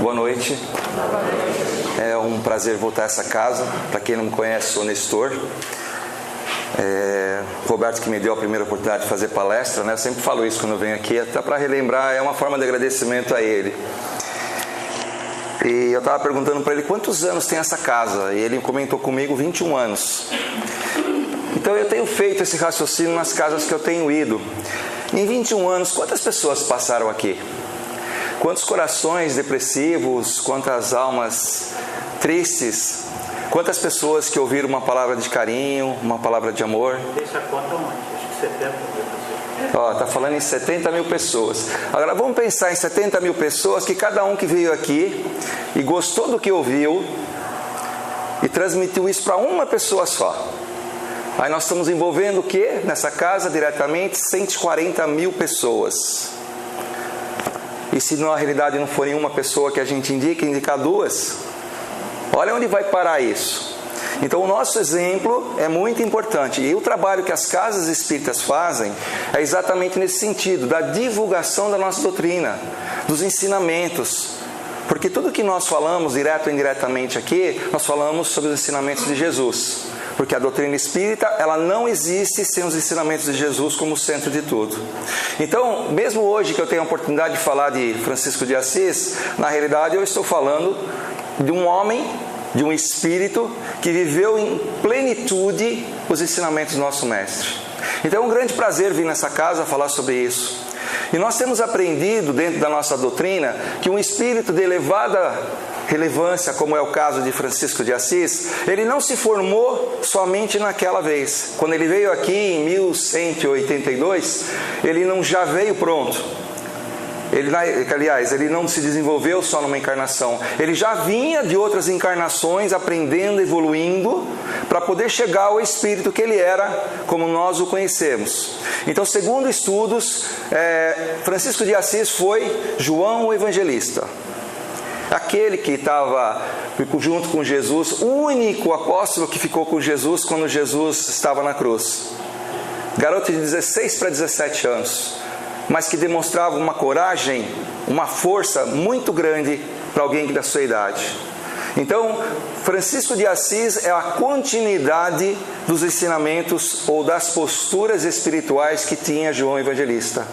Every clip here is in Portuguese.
Boa noite. É um prazer voltar a essa casa. Para quem não me conhece, sou Nestor. Roberto que me deu a primeira oportunidade de fazer palestra, né? Eu sempre falo isso quando eu venho aqui, até para relembrar, é uma forma de agradecimento a ele. E eu estava perguntando para ele quantos anos tem essa casa, e ele comentou comigo 21 anos. Então eu tenho feito esse raciocínio nas casas que eu tenho ido. Em 21 anos, quantas pessoas passaram aqui? Quantos corações depressivos, quantas almas tristes, quantas pessoas que ouviram uma palavra de carinho, uma palavra de amor? Deixa a conta onde? Acho que 70 mil pessoas. Está falando em 70 mil pessoas. Agora vamos pensar em 70 mil pessoas, que cada um que veio aqui e gostou do que ouviu e transmitiu isso para uma pessoa só. Aí nós estamos envolvendo o quê? Nessa casa diretamente 140 mil pessoas. E se na realidade não for nenhuma pessoa que a gente indicar duas, olha onde vai parar isso. Então o nosso exemplo é muito importante. E o trabalho que as casas espíritas fazem é exatamente nesse sentido, da divulgação da nossa doutrina, dos ensinamentos. Porque tudo que nós falamos, direto ou indiretamente aqui, nós falamos sobre os ensinamentos de Jesus. Porque a doutrina espírita, ela não existe sem os ensinamentos de Jesus como centro de tudo. Então, mesmo hoje que eu tenho a oportunidade de falar de Francisco de Assis, na realidade eu estou falando de um homem, de um espírito que viveu em plenitude os ensinamentos do nosso mestre. Então é um grande prazer vir nessa casa falar sobre isso. E nós temos aprendido dentro da nossa doutrina que um espírito de elevada relevância, como é o caso de Francisco de Assis, ele não se formou somente naquela vez. Quando ele veio aqui em 1182, ele não já veio pronto. Ele não se desenvolveu só numa encarnação. Ele já vinha de outras encarnações, aprendendo, evoluindo, para poder chegar ao espírito que ele era, como nós o conhecemos. Então, segundo estudos, Francisco de Assis foi João o Evangelista. Aquele que estava junto com Jesus, o único apóstolo que ficou com Jesus quando Jesus estava na cruz. Garoto de 16 para 17 anos, mas que demonstrava uma coragem, uma força muito grande para alguém da sua idade. Então, Francisco de Assis é a continuidade dos ensinamentos ou das posturas espirituais que tinha João Evangelista.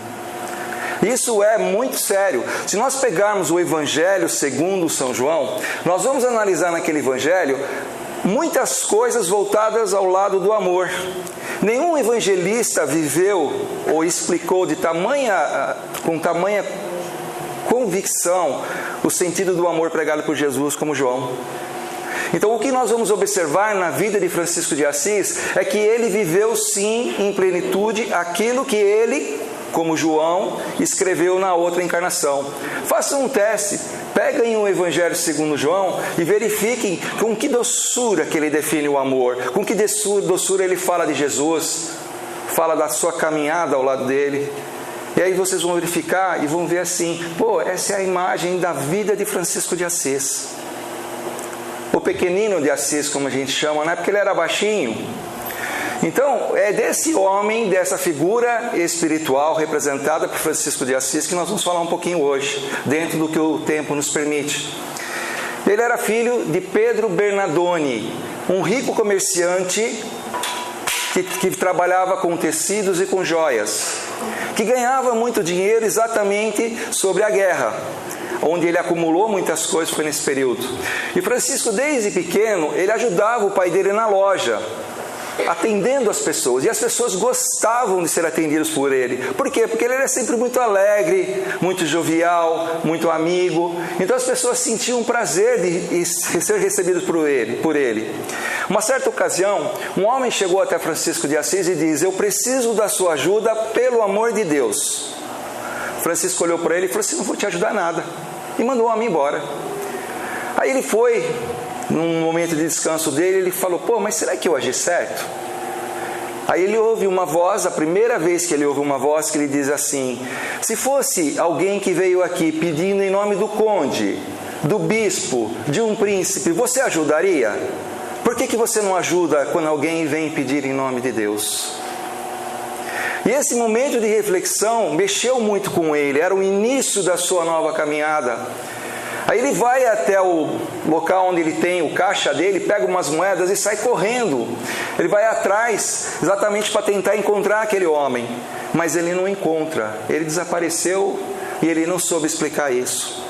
Isso é muito sério. Se nós pegarmos o Evangelho segundo São João, nós vamos analisar naquele Evangelho muitas coisas voltadas ao lado do amor. Nenhum evangelista viveu ou explicou com tamanha convicção o sentido do amor pregado por Jesus como João. Então o que nós vamos observar na vida de Francisco de Assis é que ele viveu sim em plenitude aquilo que ele, como João, escreveu na outra encarnação. Façam um teste, peguem o Evangelho segundo João e verifiquem com que doçura que ele define o amor, com que doçura ele fala de Jesus, fala da sua caminhada ao lado dele. E aí vocês vão verificar e vão ver assim, essa é a imagem da vida de Francisco de Assis. O pequenino de Assis, como a gente chama, não é porque ele era baixinho. Então, é desse homem, dessa figura espiritual representada por Francisco de Assis que nós vamos falar um pouquinho hoje, dentro do que o tempo nos permite. Ele era filho de Pedro Bernardoni, um rico comerciante que trabalhava com tecidos e com joias, que ganhava muito dinheiro exatamente sobre a guerra, onde ele acumulou muitas coisas, foi nesse período. E Francisco, desde pequeno, ele ajudava o pai dele na loja, atendendo as pessoas, e as pessoas gostavam de ser atendidas por ele. Por quê? Porque ele era sempre muito alegre, muito jovial, muito amigo. Então as pessoas sentiam prazer de ser recebidas por ele. Uma certa ocasião, um homem chegou até Francisco de Assis e diz: eu preciso da sua ajuda pelo amor de Deus. Francisco olhou para ele e falou assim: não vou te ajudar nada, e mandou o homem embora. Aí ele foi, num momento de descanso dele, ele falou: mas será que eu agi certo? Aí ele ouve uma voz, a primeira vez que ele ouve uma voz que lhe diz assim: se fosse alguém que veio aqui pedindo em nome do conde, do bispo, de um príncipe, você ajudaria? Por que você não ajuda quando alguém vem pedir em nome de Deus? E esse momento de reflexão mexeu muito com ele, era o início da sua nova caminhada. Aí ele vai até o local onde ele tem o caixa dele, pega umas moedas e sai correndo. Ele vai atrás exatamente para tentar encontrar aquele homem, mas ele não encontra. Ele desapareceu e ele não soube explicar isso.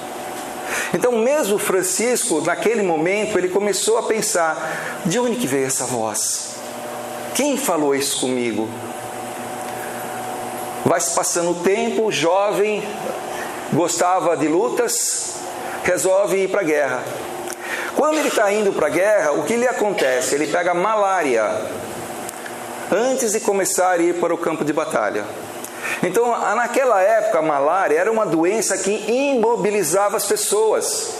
Então mesmo Francisco, naquele momento, ele começou a pensar: de onde que veio essa voz? Quem falou isso comigo? Vai se passando o tempo, jovem, gostava de lutas, resolve ir para a guerra. Quando ele está indo para a guerra, o que lhe acontece? Ele pega malária antes de começar a ir para o campo de batalha. Então, naquela época, a malária era uma doença que imobilizava as pessoas.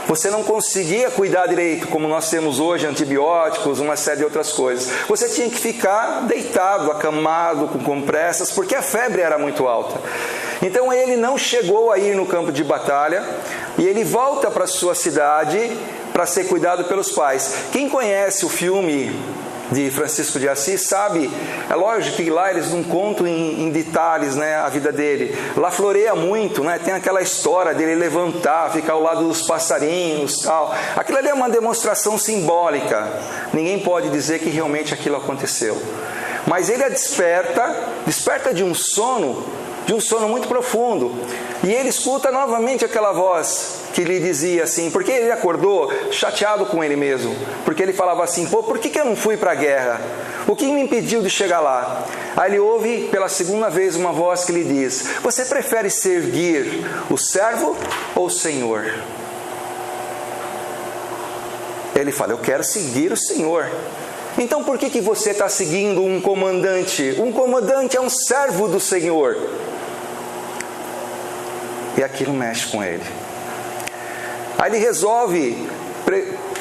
Você não conseguia cuidar direito, como nós temos hoje, antibióticos, uma série de outras coisas. Você tinha que ficar deitado, acamado, com compressas, porque a febre era muito alta. Então ele não chegou a ir no campo de batalha e ele volta para sua cidade para ser cuidado pelos pais. Quem conhece o filme de Francisco de Assis sabe, é lógico que lá eles não contam em detalhes, né, a vida dele. Lá floreia muito, né, tem aquela história dele levantar, ficar ao lado dos passarinhos, tal. Aquilo ali é uma demonstração simbólica. Ninguém pode dizer que realmente aquilo aconteceu. Mas ele desperta de um sono muito profundo. E ele escuta novamente aquela voz que lhe dizia assim, porque ele acordou chateado com ele mesmo, porque ele falava assim: pô, por que eu não fui para a guerra? O que me impediu de chegar lá? Aí ele ouve pela segunda vez uma voz que lhe diz: você prefere servir o servo ou o Senhor? Ele fala: eu quero seguir o Senhor. Então por que você está seguindo um comandante? Um comandante é um servo do Senhor. E aquilo mexe com ele. Aí ele resolve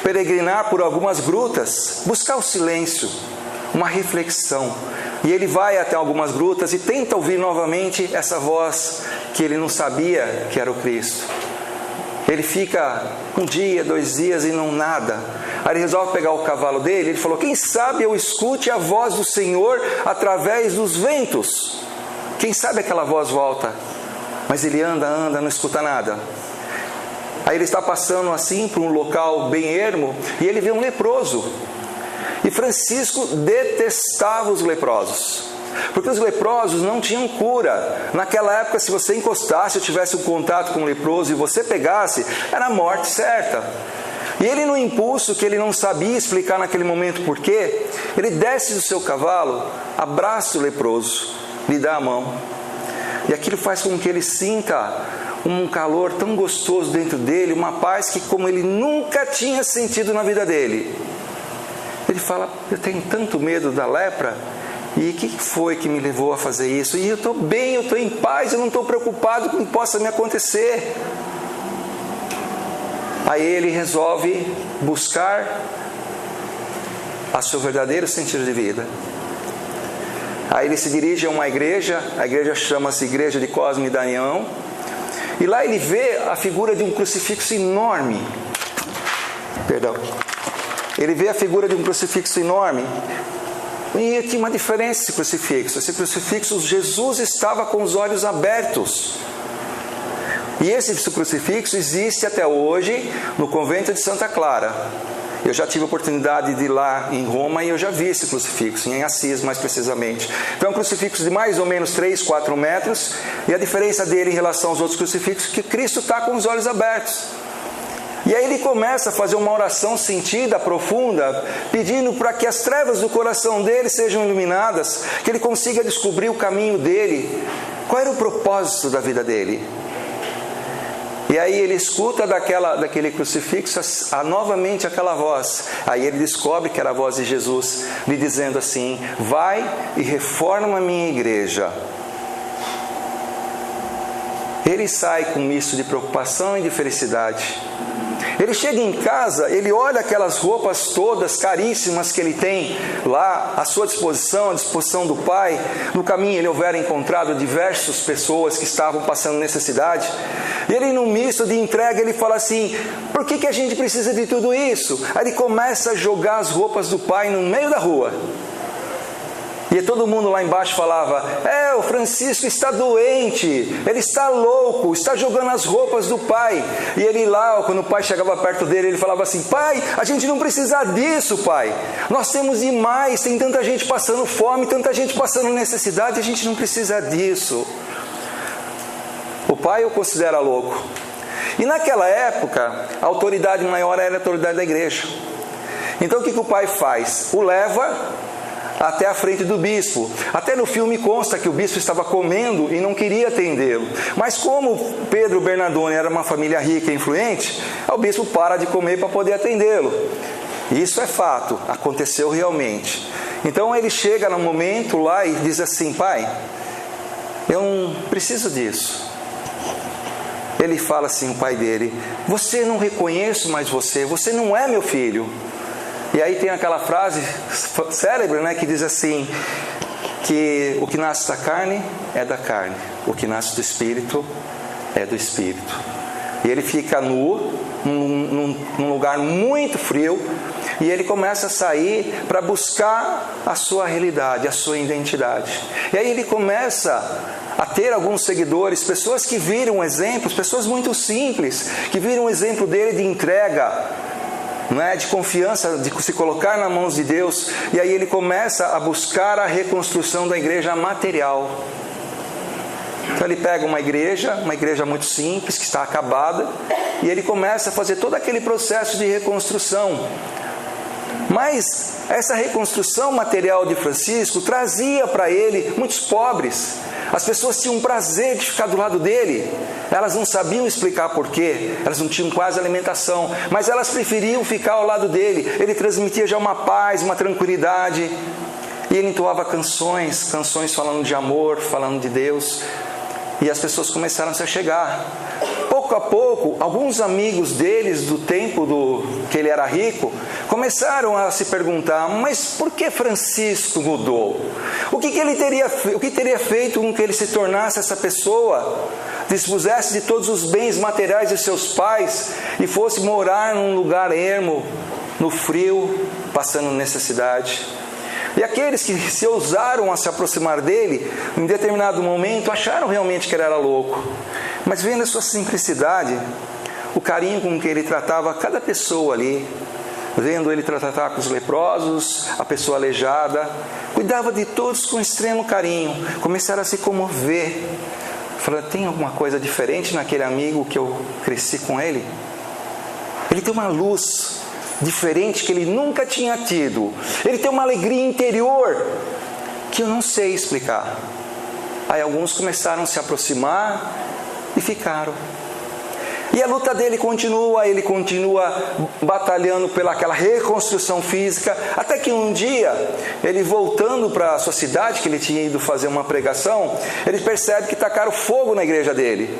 peregrinar por algumas grutas, buscar o silêncio, uma reflexão. E ele vai até algumas grutas e tenta ouvir novamente essa voz que ele não sabia que era o Cristo. Ele fica um dia, 2 dias e não nada. Aí ele resolve pegar o cavalo dele. Ele falou: quem sabe eu escute a voz do Senhor através dos ventos. Quem sabe aquela voz volta. Mas ele anda, não escuta nada. Aí ele está passando assim por um local bem ermo e ele vê um leproso. E Francisco detestava os leprosos, porque os leprosos não tinham cura. Naquela época, se você encostasse ou tivesse um contato com um leproso e você pegasse, era a morte certa. E ele, no impulso que ele não sabia explicar naquele momento porquê, ele desce do seu cavalo, abraça o leproso, lhe dá a mão. E aquilo faz com que ele sinta um calor tão gostoso dentro dele, uma paz que como ele nunca tinha sentido na vida dele. Ele fala: eu tenho tanto medo da lepra, e o que foi que me levou a fazer isso? E eu estou bem, eu estou em paz, eu não estou preocupado com o que possa me acontecer. Aí ele resolve buscar o seu verdadeiro sentido de vida. Aí ele se dirige a uma igreja, a igreja chama-se Igreja de Cosme e Damião, e lá ele vê a figura de um crucifixo enorme. Ele vê a figura de um crucifixo enorme, e tinha uma diferença esse crucifixo. Esse crucifixo, Jesus estava com os olhos abertos. E esse crucifixo existe até hoje no convento de Santa Clara. Eu já tive a oportunidade de ir lá em Roma e eu já vi esse crucifixo, em Assis mais precisamente. Então é um crucifixo de mais ou menos 3, 4 metros, e a diferença dele em relação aos outros crucifixos é que Cristo está com os olhos abertos. E aí ele começa a fazer uma oração sentida, profunda, pedindo para que as trevas do coração dele sejam iluminadas, que ele consiga descobrir o caminho dele, qual era o propósito da vida dele. E aí ele escuta daquele crucifixo novamente aquela voz. Aí ele descobre que era a voz de Jesus, lhe dizendo assim: vai e reforma a minha igreja. Ele sai com um misto de preocupação e de felicidade. Ele chega em casa, ele olha aquelas roupas todas caríssimas que ele tem lá à sua disposição, à disposição do Pai. No caminho ele houver encontrado diversas pessoas que estavam passando necessidade. E ele, num misto de entrega, ele fala assim: por que a gente precisa de tudo isso? Aí ele começa a jogar as roupas do Pai no meio da rua. E todo mundo lá embaixo falava: o Francisco está doente, ele está louco, está jogando as roupas do pai. E ele lá, quando o pai chegava perto dele, ele falava assim: pai, a gente não precisa disso, pai. Nós temos demais, tem tanta gente passando fome, tanta gente passando necessidade, a gente não precisa disso. O pai o considera louco. E naquela época, a autoridade maior era a autoridade da igreja. Então o que o pai faz? O leva até a frente do bispo. Até no filme consta que o bispo estava comendo e não queria atendê-lo. Mas como Pedro Bernardone era uma família rica e influente, o bispo para de comer para poder atendê-lo. Isso é fato, aconteceu realmente. Então ele chega no momento lá e diz assim: pai, eu não preciso disso. Ele fala assim, o pai dele: você não reconheço mais você não é meu filho. E aí tem aquela frase célebre, né, que diz assim, que o que nasce da carne é da carne, o que nasce do espírito é do espírito. E ele fica nu, num lugar muito frio, e ele começa a sair para buscar a sua realidade, a sua identidade. E aí ele começa a ter alguns seguidores, pessoas que viram exemplos, pessoas muito simples, que viram o exemplo dele de entrega, não é? De confiança, de se colocar nas mãos de Deus. E aí ele começa a buscar a reconstrução da igreja material. Então ele pega uma igreja muito simples, que está acabada, e ele começa a fazer todo aquele processo de reconstrução. Mas essa reconstrução material de Francisco trazia para ele muitos pobres. As pessoas tinham prazer de ficar do lado dele. Elas não sabiam explicar porquê, elas não tinham quase alimentação, mas elas preferiam ficar ao lado dele. Ele transmitia já uma paz, uma tranquilidade. E ele entoava canções falando de amor, falando de Deus. E as pessoas começaram a se chegar. Pouco a pouco, alguns amigos deles do tempo que ele era rico começaram a se perguntar: mas por que Francisco mudou? O que teria feito com que ele se tornasse essa pessoa, dispusesse de todos os bens materiais de seus pais e fosse morar num lugar ermo, no frio, passando necessidade? E aqueles que se ousaram a se aproximar dele, em determinado momento, acharam realmente que ele era louco. Mas vendo a sua simplicidade, o carinho com que ele tratava cada pessoa ali, vendo ele tratar com os leprosos, a pessoa aleijada, cuidava de todos com extremo carinho, começaram a se comover. Falaram: tem alguma coisa diferente naquele amigo que eu cresci com ele? Ele tem uma luz diferente que ele nunca tinha tido. Ele tem uma alegria interior que eu não sei explicar. Aí alguns começaram a se aproximar e ficaram. E a luta dele continua, ele continua batalhando pelaquela reconstrução física, até que um dia, ele voltando para a sua cidade, que ele tinha ido fazer uma pregação, ele percebe que tacaram fogo na igreja dele.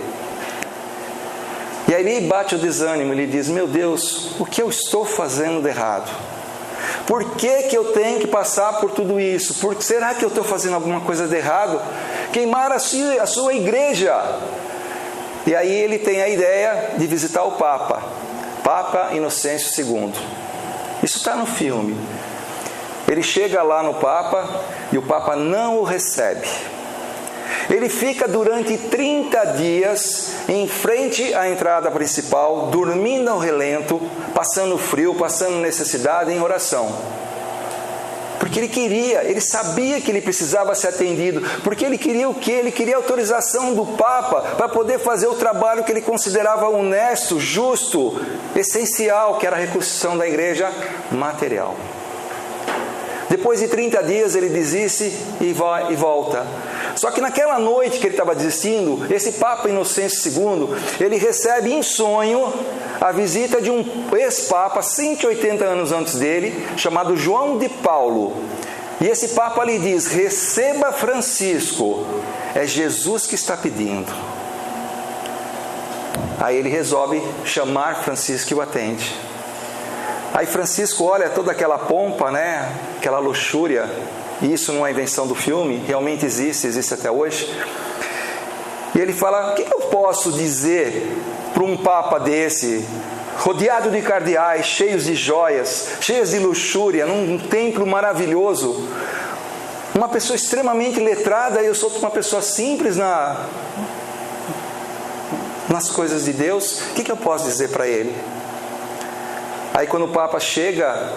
E aí ele bate o desânimo, ele diz: meu Deus, o que eu estou fazendo de errado? Por que eu tenho que passar por tudo isso? Será que eu estou fazendo alguma coisa de errado? Queimar a sua igreja. E aí ele tem a ideia de visitar o Papa Inocêncio II. Isso está no filme. Ele chega lá no Papa e o Papa não o recebe. Ele fica durante 30 dias em frente à entrada principal, dormindo ao relento, passando frio, passando necessidade, em oração. Porque ele sabia que ele precisava ser atendido, porque ele queria o quê? Ele queria a autorização do Papa para poder fazer o trabalho que ele considerava honesto, justo, essencial, que era a reconstrução da igreja material. Depois de 30 dias ele desiste e volta. Só que naquela noite que ele estava desistindo, esse Papa Inocêncio II, ele recebe em sonho a visita de um ex-papa, 180 anos antes dele, chamado João de Paulo. E esse Papa lhe diz: receba Francisco, é Jesus que está pedindo. Aí ele resolve chamar Francisco e o atende. Aí Francisco olha toda aquela pompa, né? Aquela luxúria. E isso não é invenção do filme, realmente existe até hoje. E ele fala: o que eu posso dizer para um papa desse, rodeado de cardeais, cheios de joias, cheios de luxúria, num templo maravilhoso? uma pessoa extremamente letrada, e eu sou uma pessoa simples nas coisas de Deus, o que eu posso dizer para ele? Aí quando o Papa chega,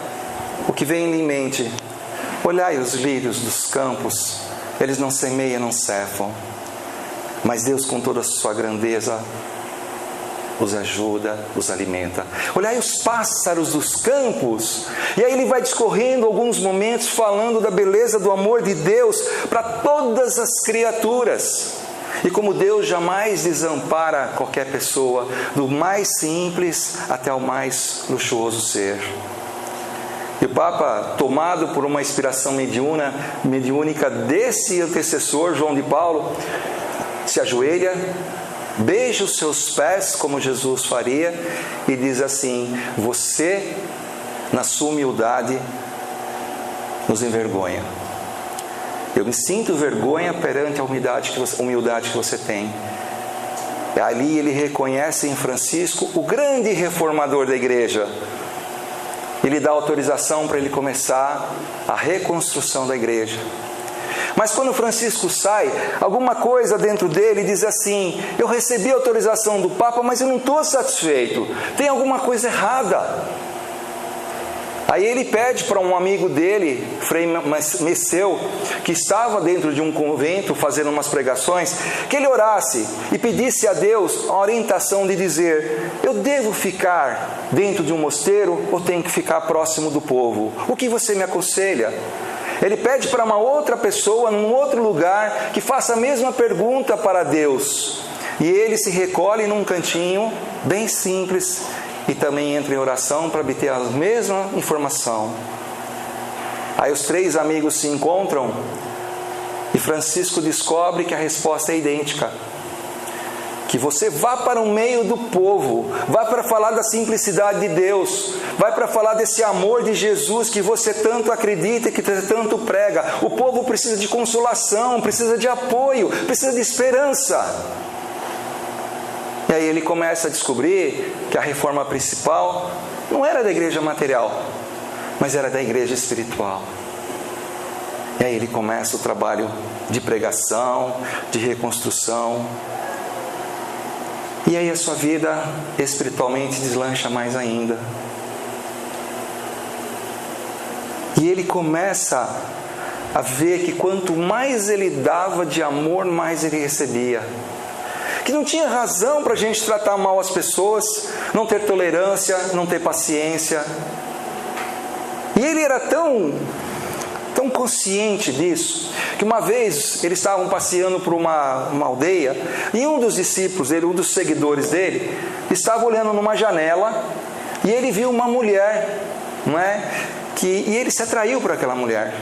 o que vem em mente? Olhai os lírios dos campos, eles não semeiam, não cefam, mas Deus com toda a sua grandeza os ajuda, os alimenta. Olhai os pássaros dos campos. E aí ele vai discorrendo alguns momentos falando da beleza do amor de Deus para todas as criaturas. E como Deus jamais desampara qualquer pessoa, do mais simples até o mais luxuoso ser. E o Papa, tomado por uma inspiração mediúnica desse antecessor, João de Paulo, se ajoelha, beija os seus pés, como Jesus faria, e diz assim: você, na sua humildade, nos envergonha. Eu me sinto vergonha perante a humildade que você tem. E ali ele reconhece em Francisco o grande reformador da igreja. Ele dá autorização para ele começar a reconstrução da igreja. Mas quando Francisco sai, alguma coisa dentro dele diz assim: eu recebi a autorização do Papa, mas eu não estou satisfeito, tem alguma coisa errada. Aí ele pede para um amigo dele, Frei Messeu, que estava dentro de um convento fazendo umas pregações, que ele orasse e pedisse a Deus a orientação de dizer: eu devo ficar dentro de um mosteiro ou tenho que ficar próximo do povo? O que você me aconselha? Ele pede para uma outra pessoa, num outro lugar, que faça a mesma pergunta para Deus. E ele se recolhe num cantinho, bem simples, e também entra em oração para obter a mesma informação. Aí os três amigos se encontram e Francisco descobre que a resposta é idêntica. Que você vá para o meio do povo, vá para falar da simplicidade de Deus, vai para falar desse amor de Jesus que você tanto acredita e que você tanto prega. O povo precisa de consolação, precisa de apoio, precisa de esperança. E aí ele começa a descobrir que a reforma principal não era da igreja material, mas era da igreja espiritual. E aí ele começa o trabalho de pregação, de reconstrução. E aí a sua vida espiritualmente deslancha mais ainda. E ele começa a ver que quanto mais ele dava de amor, mais ele recebia. Que não tinha razão para a gente tratar mal as pessoas, não ter tolerância, não ter paciência. E ele era tão consciente disso, que uma vez eles estavam passeando por uma aldeia, e um dos discípulos dele, um dos seguidores dele, estava olhando numa janela, e ele viu uma mulher, não é? E ele se atraiu por aquela mulher.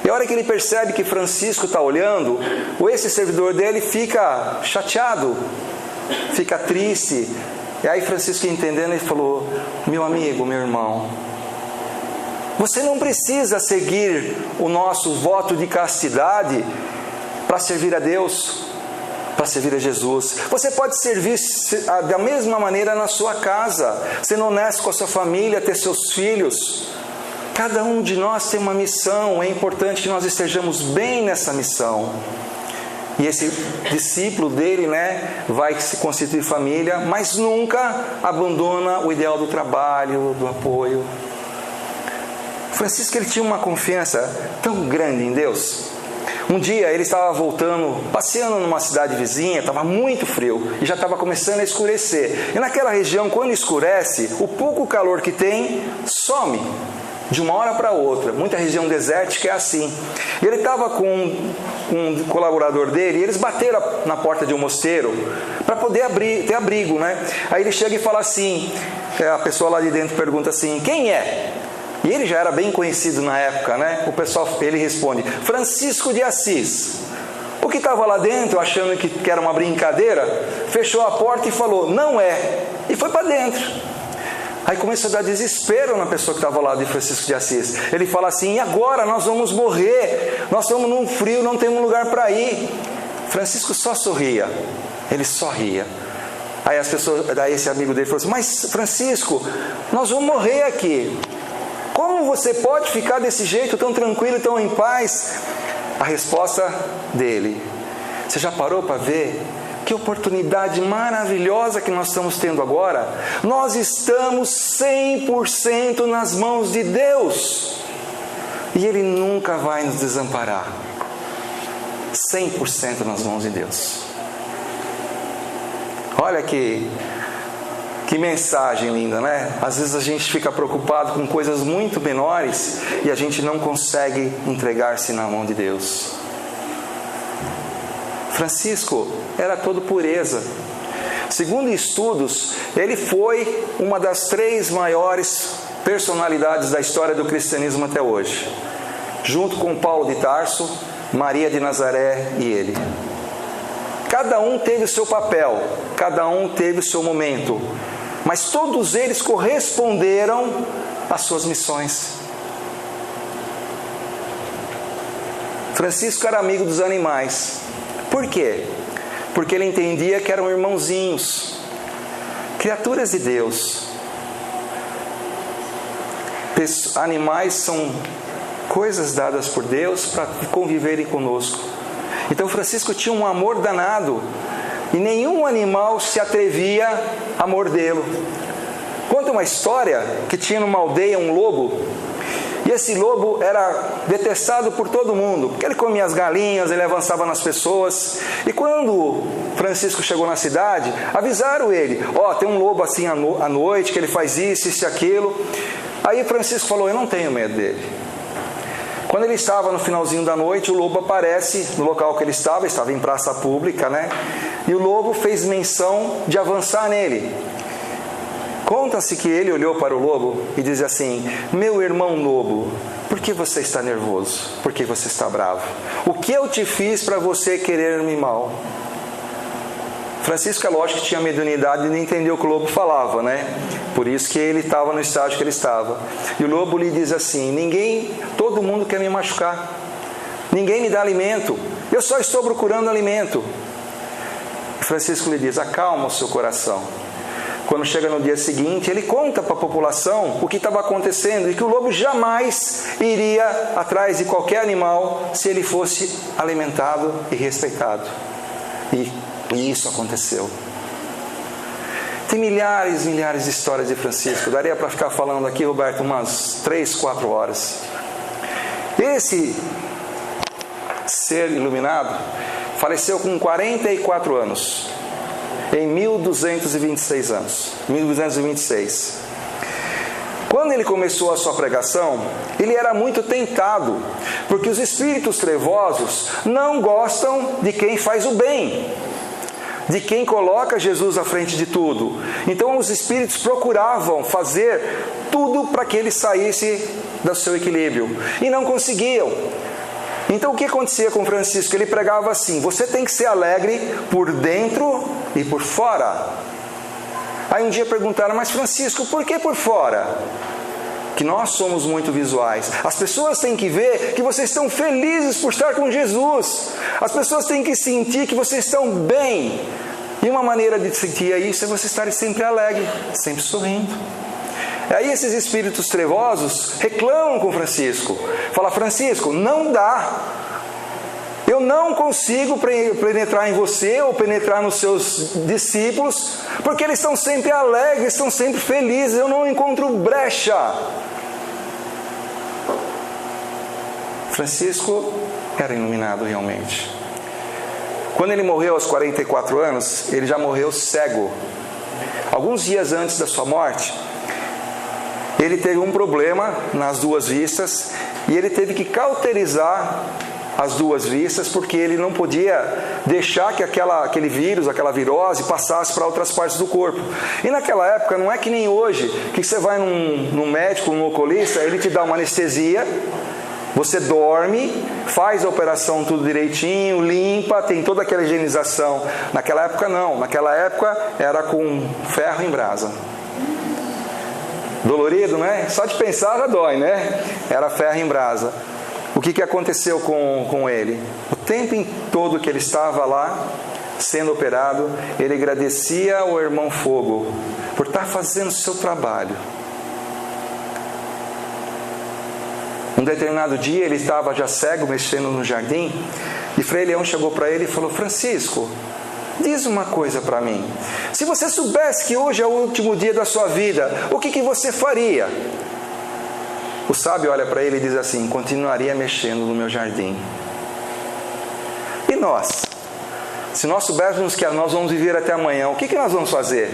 E a hora que ele percebe que Francisco está olhando, esse servidor dele fica chateado, fica triste. E aí Francisco, entendendo, ele falou: meu amigo, meu irmão, você não precisa seguir o nosso voto de castidade para servir a Deus, para servir a Jesus. Você pode servir da mesma maneira na sua casa, sendo honesto com a sua família, ter seus filhos. Cada um de nós tem uma missão, é importante que nós estejamos bem nessa missão. E esse discípulo dele, vai se constituir família, mas nunca abandona o ideal do trabalho, do apoio. Francisco, ele tinha uma confiança tão grande em Deus. Um dia ele estava voltando, passeando numa cidade vizinha, estava muito frio e já estava começando a escurecer. E naquela região, quando escurece, o pouco calor que tem some de uma hora para outra. Muita região desértica é assim. E ele estava com um colaborador dele, e eles bateram na porta de um mosteiro para poder ter abrigo, Aí ele chega e fala assim, a pessoa lá de dentro pergunta assim: quem é? E ele já era bem conhecido na época, O pessoal, ele responde: Francisco de Assis. O que estava lá dentro, achando que era uma brincadeira, fechou a porta e falou: não é. E foi para dentro. Aí começou a dar desespero na pessoa que estava lá de Francisco de Assis. Ele fala assim: e agora? Nós vamos morrer. Nós estamos num frio, não temos lugar para ir. Francisco só sorria. Ele só ria. Aí as pessoas, daí esse amigo dele falou assim: mas Francisco, nós vamos morrer aqui. Como você pode ficar desse jeito tão tranquilo, tão em paz? a resposta dele. Você já parou para ver que oportunidade maravilhosa que nós estamos tendo agora? Nós estamos 100% nas mãos de Deus. E Ele nunca vai nos desamparar. 100% nas mãos de Deus. Olha que mensagem linda, né? Às vezes a gente fica preocupado com coisas muito menores e a gente não consegue entregar-se na mão de Deus. Francisco era todo pureza. Segundo estudos, ele foi uma das 3 maiores personalidades da história do cristianismo até hoje, junto com Paulo de Tarso, Maria de Nazaré e ele. Cada um teve o seu papel, cada um teve o seu momento, mas todos eles corresponderam às suas missões. Francisco era amigo dos animais. Por quê? Porque ele entendia que eram irmãozinhos, criaturas de Deus. Animais são coisas dadas por Deus para conviverem conosco. Então Francisco tinha um amor danado e nenhum animal se atrevia a mordê-lo. Conta uma história que tinha numa aldeia um lobo, e esse lobo era detestado por todo mundo, porque ele comia as galinhas, ele avançava nas pessoas. E quando Francisco chegou na cidade, avisaram ele: tem um lobo assim à noite, que ele faz isso e aquilo. Aí Francisco falou: eu não tenho medo dele. Quando ele estava no finalzinho da noite, o lobo aparece no local que ele estava em praça pública, né? E o lobo fez menção de avançar nele. Conta-se que ele olhou para o lobo e disse assim: meu irmão lobo, por que você está nervoso? Por que você está bravo? O que eu te fiz para você querer-me mal? Francisco, é lógico que tinha mediunidade e não entendeu o que o lobo falava, né? Por isso que ele estava no estágio que ele estava. E o lobo lhe diz assim: todo mundo quer me machucar. Ninguém me dá alimento. Eu só estou procurando alimento. Francisco lhe diz: acalma o seu coração. Quando chega no dia seguinte, ele conta para a população o que estava acontecendo e que o lobo jamais iria atrás de qualquer animal se ele fosse alimentado e respeitado. E isso aconteceu. Tem milhares de histórias de Francisco. Daria para ficar falando aqui, Roberto, umas 3, 4 horas. Esse ser iluminado faleceu com 44 anos. Em 1226 anos. 1226. Quando ele começou a sua pregação, ele era muito tentado, porque os espíritos trevosos não gostam de quem faz o bem, de quem coloca Jesus à frente de tudo. Então os espíritos procuravam fazer tudo para que ele saísse do seu equilíbrio, e não conseguiam. Então o que acontecia com Francisco? Ele pregava assim: você tem que ser alegre por dentro e por fora. Aí um dia perguntaram: mas Francisco, por que por fora? Que nós somos muito visuais. As pessoas têm que ver que vocês estão felizes por estar com Jesus. As pessoas têm que sentir que vocês estão bem. E uma maneira de sentir isso é você estar sempre alegre, sempre sorrindo. Aí esses espíritos trevosos reclamam com Francisco. Fala: Francisco, não dá. Eu não consigo penetrar em você ou penetrar nos seus discípulos, porque eles estão sempre alegres, estão sempre felizes. Eu não encontro brecha. Francisco era iluminado realmente. Quando ele morreu aos 44 anos, ele já morreu cego. Alguns dias antes da sua morte, ele teve um problema nas 2 vistas e ele teve que cauterizar as 2 vistas, porque ele não podia deixar que aquele vírus, aquela virose passasse para outras partes do corpo. E naquela época não é que nem hoje, que você vai num médico, num oculista, ele te dá uma anestesia, você dorme, faz a operação tudo direitinho, limpa, tem toda aquela higienização. Naquela época não, naquela época era com ferro em brasa. Dolorido, né? Só de pensar já dói, né? Era ferro em brasa. O que aconteceu com ele? O tempo todo que ele estava lá, sendo operado, ele agradecia ao irmão Fogo por estar fazendo o seu trabalho. Um determinado dia ele estava já cego, mexendo no jardim, e Frei Leão chegou para ele e falou: Francisco, diz uma coisa para mim. Se você soubesse que hoje é o último dia da sua vida, o que você faria? O sábio olha para ele e diz assim: continuaria mexendo no meu jardim. E nós? Se nós soubéssemos que nós vamos viver até amanhã, o que nós vamos fazer?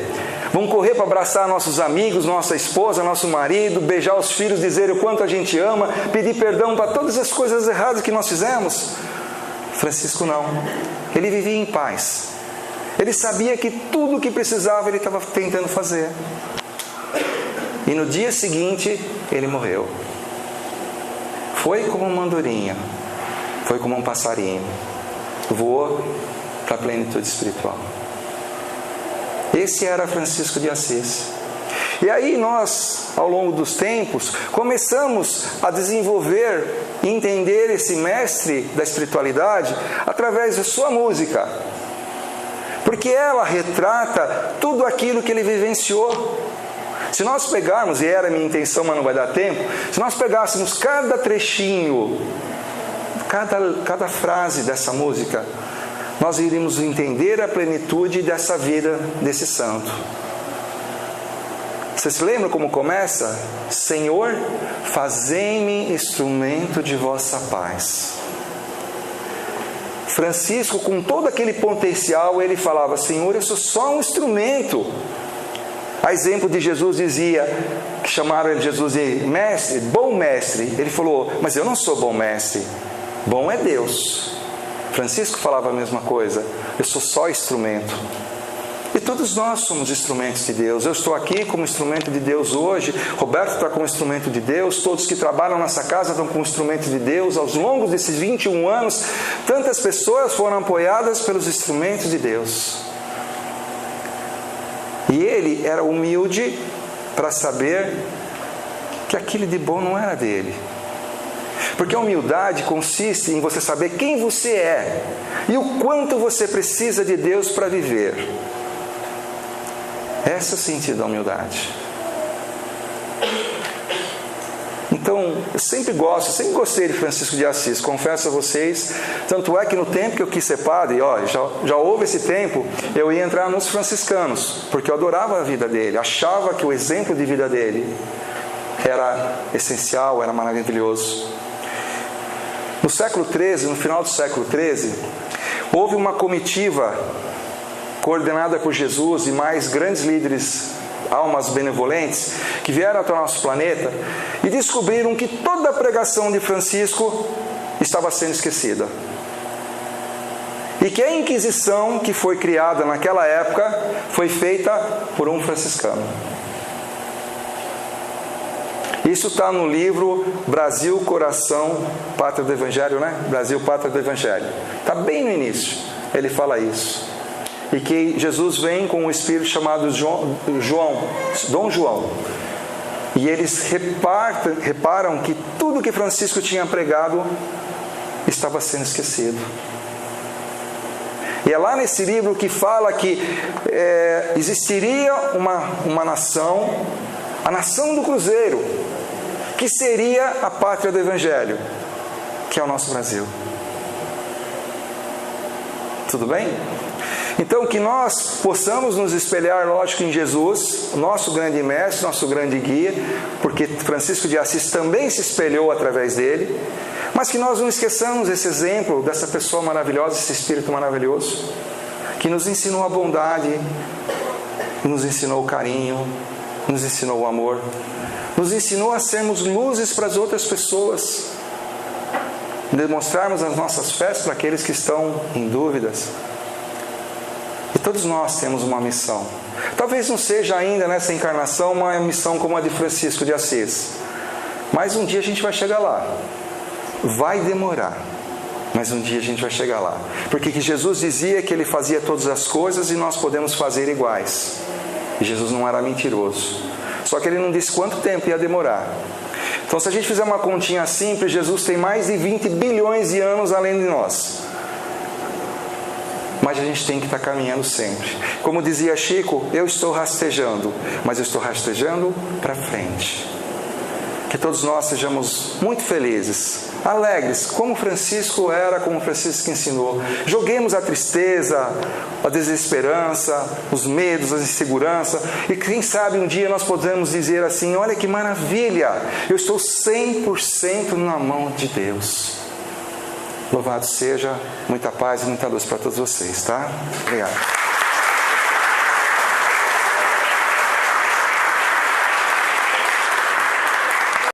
Vamos correr para abraçar nossos amigos, nossa esposa, nosso marido, beijar os filhos, dizer o quanto a gente ama, pedir perdão para todas as coisas erradas que nós fizemos? Francisco não. Ele vivia em paz. Ele sabia que tudo o que precisava ele estava tentando fazer. E no dia seguinte, ele morreu. Foi como uma andorinha, foi como um passarinho, voou para a plenitude espiritual. Esse era Francisco de Assis. E aí nós, ao longo dos tempos, começamos a desenvolver e entender esse mestre da espiritualidade através da sua música. Porque ela retrata tudo aquilo que ele vivenciou. Se nós pegarmos, e era a minha intenção, mas não vai dar tempo, se nós pegássemos cada trechinho, cada frase dessa música, nós iríamos entender a plenitude dessa vida desse santo. Você se lembra como começa? Senhor, fazei-me instrumento de vossa paz. Francisco, com todo aquele potencial, ele falava: Senhor, eu sou só um instrumento. A exemplo de Jesus dizia, que chamaram ele Jesus de mestre, bom mestre. Ele falou: mas eu não sou bom mestre, bom é Deus. Francisco falava a mesma coisa: eu sou só instrumento. E todos nós somos instrumentos de Deus. Eu estou aqui como instrumento de Deus hoje, Roberto está como instrumento de Deus, todos que trabalham nessa casa estão como instrumento de Deus. Aos longos desses 21 anos, tantas pessoas foram apoiadas pelos instrumentos de Deus. E ele era humilde para saber que aquilo de bom não era dele. Porque a humildade consiste em você saber quem você é e o quanto você precisa de Deus para viver. Esse é o sentido da humildade. Então, eu sempre gostei de Francisco de Assis, confesso a vocês. Tanto é que no tempo que eu quis ser padre, já houve esse tempo, eu ia entrar nos franciscanos, porque eu adorava a vida dele, achava que o exemplo de vida dele era essencial, era maravilhoso. No século XIII, no final do século XIII, houve uma comitiva coordenada por Jesus e mais grandes líderes, almas benevolentes, que vieram até o nosso planeta e descobriram que toda a pregação de Francisco estava sendo esquecida. E que a Inquisição que foi criada naquela época foi feita por um franciscano. Isso está no livro Brasil, Coração, Pátria do Evangelho, né? Brasil, Pátria do Evangelho. Está bem no início, ele fala isso. E que Jesus vem com um espírito chamado Dom João. E eles reparam que tudo que Francisco tinha pregado estava sendo esquecido. E é lá nesse livro que fala que existiria uma nação, a nação do Cruzeiro, que seria a pátria do Evangelho, que é o nosso Brasil. Tudo bem? Então, que nós possamos nos espelhar, lógico, em Jesus, nosso grande mestre, nosso grande guia, porque Francisco de Assis também se espelhou através dele, mas que nós não esqueçamos esse exemplo dessa pessoa maravilhosa, esse espírito maravilhoso, que nos ensinou a bondade, nos ensinou o carinho, nos ensinou o amor, nos ensinou a sermos luzes para as outras pessoas, demonstrarmos as nossas fés para aqueles que estão em dúvidas. E todos nós temos uma missão. Talvez não seja ainda nessa encarnação uma missão como a de Francisco de Assis, mas um dia a gente vai chegar lá. Vai demorar, mas um dia a gente vai chegar lá. Porque que Jesus dizia que Ele fazia todas as coisas e nós podemos fazer iguais. E Jesus não era mentiroso. Só que Ele não disse quanto tempo ia demorar. Então, se a gente fizer uma continha simples, Jesus tem mais de 20 bilhões de anos além de nós. Mas a gente tem que estar caminhando sempre. Como dizia Chico, eu estou rastejando, mas eu estou rastejando para frente. Que todos nós sejamos muito felizes, alegres, como Francisco era, como Francisco ensinou. Joguemos a tristeza, a desesperança, os medos, as inseguranças, e quem sabe um dia nós podemos dizer assim: olha que maravilha, eu estou 100% na mão de Deus. Louvado seja, muita paz e muita luz para todos vocês, tá? Obrigado.